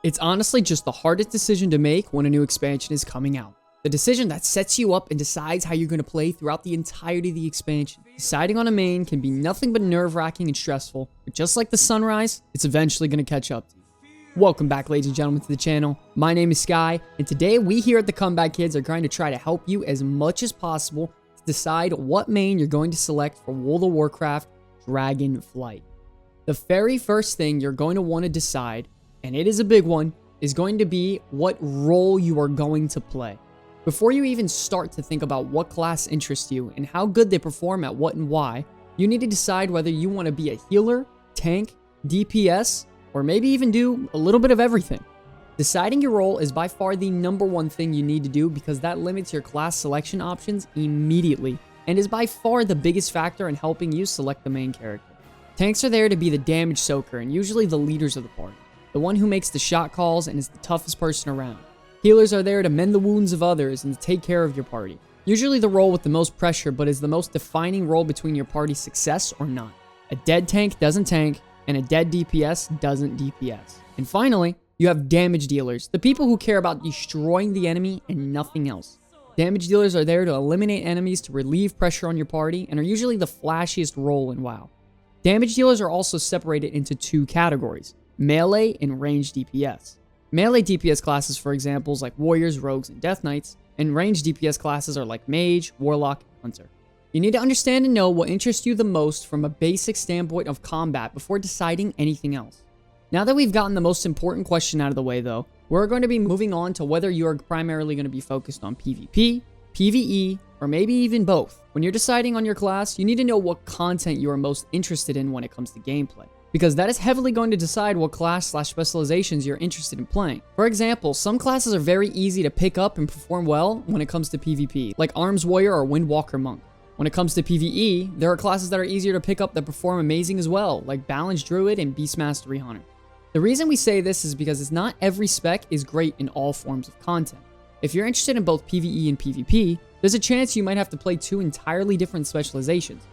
It's honestly just the hardest decision to make when a new expansion is coming out. The decision that sets you up and decides how you're going to play throughout the entirety of the expansion. Deciding on a main can be nothing but nerve-wracking and stressful, but just like the sunrise, it's eventually going to catch up to you. Welcome back, ladies and gentlemen, to the channel. My name is Sky, and today we here at the Comeback Kids are going to try to help you as much as possible to decide what main you're going to select for World of Warcraft Dragonflight. The very first thing you're going to want to decide, and it is a big one, is going to be what role you are going to play. Before you even start to think about what class interests you and how good they perform at what and why, you need to decide whether you want to be a healer, tank, DPS, or maybe even do a little bit of everything. Deciding your role is by far the #1 thing you need to do because that limits your class selection options immediately and is by far the biggest factor in helping you select the main character. Tanks are there to be the damage soaker and usually the leaders of the party, the one who makes the shot calls and is the toughest person around. Healers are there to mend the wounds of others and to take care of your party. Usually the role with the most pressure, but is the most defining role between your party's success or not. A dead tank doesn't tank, and a dead DPS doesn't DPS. And finally, you have damage dealers, the people who care about destroying the enemy and nothing else. Damage dealers are there to eliminate enemies to relieve pressure on your party and are usually the flashiest role in WoW. Damage dealers are also separated into 2 categories, melee and ranged DPS. Melee DPS classes, for examples like warriors, rogues, and death knights, and ranged DPS classes are like mage, warlock, and hunter. You need to understand and know what interests you the most from a basic standpoint of combat before deciding anything else. Now that we've gotten the most important question out of the way though, we're going to be moving on to whether you are primarily going to be focused on PvP, PvE, or maybe even both. When you're deciding on your class, you need to know what content you are most interested in when it comes to gameplay, because that is heavily going to decide what class/specializations you're interested in playing. For example, some classes are very easy to pick up and perform well when it comes to PvP, like Arms Warrior or Windwalker Monk. When it comes to PvE, there are classes that are easier to pick up that perform amazing as well, like Balance Druid and Beast Mastery Hunter. The reason we say this is because it's not every spec is great in all forms of content. If you're interested in both PvE and PvP, there's a chance you might have to play 2 entirely different specializations.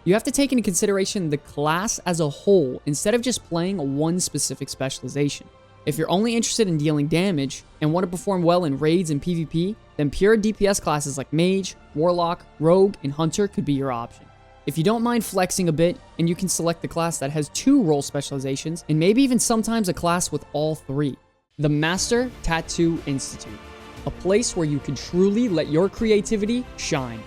You have to take into consideration the class as a whole instead of just playing one specific specialization. If you're only interested in dealing damage and want to perform well in raids and PvP, then pure DPS classes like Mage, Warlock, Rogue, and Hunter could be your option. If you don't mind flexing a bit, and you can select the class that has 2 role specializations, and maybe even sometimes a class with all 3. The Master Tattoo Institute, a place where you can truly let your creativity shine.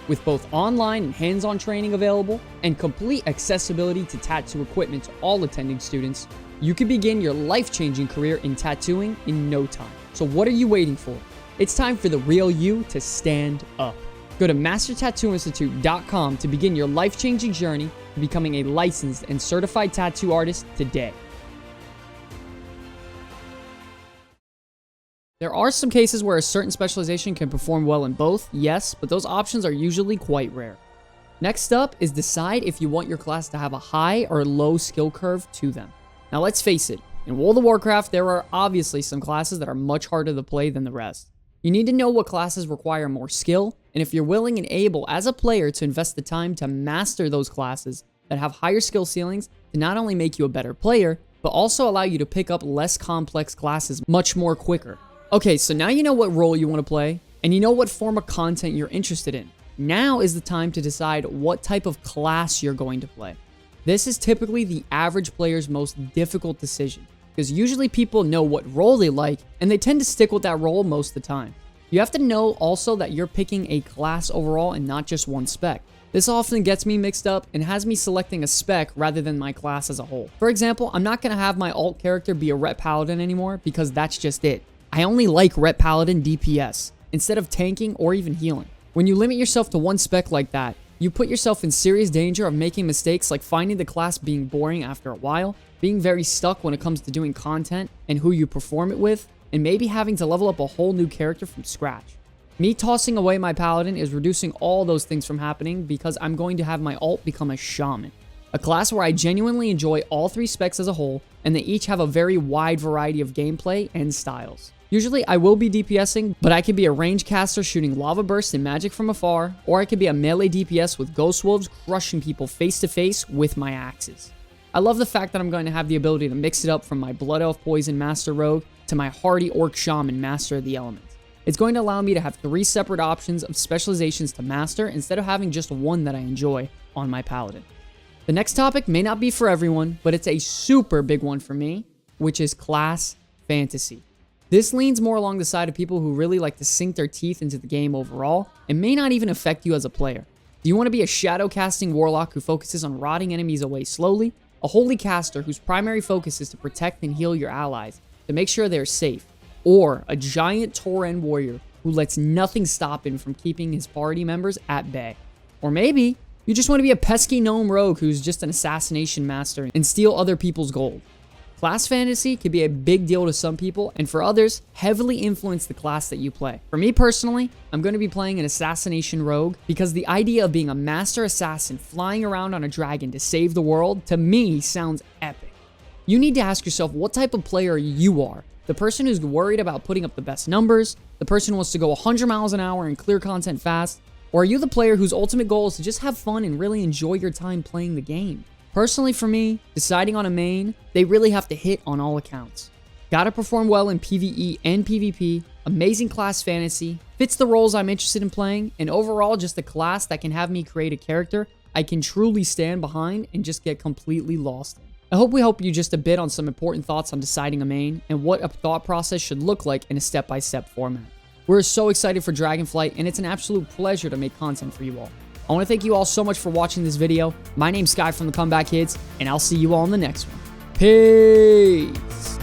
With both online and hands-on training available, and complete accessibility to tattoo equipment to all attending students, you can begin your life-changing career in tattooing in no time. So what are you waiting for? It's time for the real you to stand up. Go to mastertattooinstitute.com to begin your life-changing journey to becoming a licensed and certified tattoo artist today. There are some cases where a certain specialization can perform well in both, yes, but those options are usually quite rare. Next up is decide if you want your class to have a high or low skill curve to them. Now let's face it, in World of Warcraft there are obviously some classes that are much harder to play than the rest. You need to know what classes require more skill, and if you're willing and able as a player to invest the time to master those classes that have higher skill ceilings to not only make you a better player, but also allow you to pick up less complex classes much more quicker. Okay, so now you know what role you want to play, and you know what form of content you're interested in. Now is the time to decide what type of class you're going to play. This is typically the average player's most difficult decision, because usually people know what role they like, and they tend to stick with that role most of the time. You have to know also that you're picking a class overall and not just one spec. This often gets me mixed up and has me selecting a spec rather than my class as a whole. For example, I'm not going to have my alt character be a Ret Paladin anymore because that's just it. I only like Ret Paladin DPS instead of tanking or even healing. When you limit yourself to one spec like that, you put yourself in serious danger of making mistakes like finding the class being boring after a while, being very stuck when it comes to doing content and who you perform it with, and maybe having to level up a whole new character from scratch. Me tossing away my Paladin is reducing all those things from happening because I'm going to have my alt become a Shaman, a class where I genuinely enjoy all 3 specs as a whole, and they each have a very wide variety of gameplay and styles. Usually I will be DPSing, but I could be a range caster shooting lava bursts and magic from afar, or I could be a melee DPS with ghost wolves crushing people face to face with my axes. I love the fact that I'm going to have the ability to mix it up from my Blood Elf Poison Master Rogue to my hardy Orc Shaman, Master of the Elements. It's going to allow me to have 3 separate options of specializations to master instead of having just one that I enjoy on my Paladin. The next topic may not be for everyone, but it's a super big one for me, which is class fantasy. This leans more along the side of people who really like to sink their teeth into the game overall and may not even affect you as a player. Do you want to be a shadow casting warlock who focuses on rotting enemies away slowly? A holy caster whose primary focus is to protect and heal your allies to make sure they're safe? Or a giant Tauren warrior who lets nothing stop him from keeping his party members at bay? Or maybe you just want to be a pesky gnome rogue who's just an assassination master and steal other people's gold. Class fantasy can be a big deal to some people, and for others, heavily influence the class that you play. For me personally, I'm going to be playing an assassination rogue because the idea of being a master assassin flying around on a dragon to save the world, to me, sounds epic. You need to ask yourself what type of player you are. The person who's worried about putting up the best numbers, the person who wants to go 100 miles an hour and clear content fast, or are you the player whose ultimate goal is to just have fun and really enjoy your time playing the game? Personally for me, deciding on a main, they really have to hit on all accounts. Gotta perform well in PvE and PvP, amazing class fantasy, fits the roles I'm interested in playing, and overall just a class that can have me create a character I can truly stand behind and just get completely lost in. I hope we help you just a bit on some important thoughts on deciding a main and what a thought process should look like in a step-by-step format. We're so excited for Dragonflight, and it's an absolute pleasure to make content for you all. I want to thank you all so much for watching this video. My name's Sky from the Comeback Kids, and I'll see you all in the next one. Peace!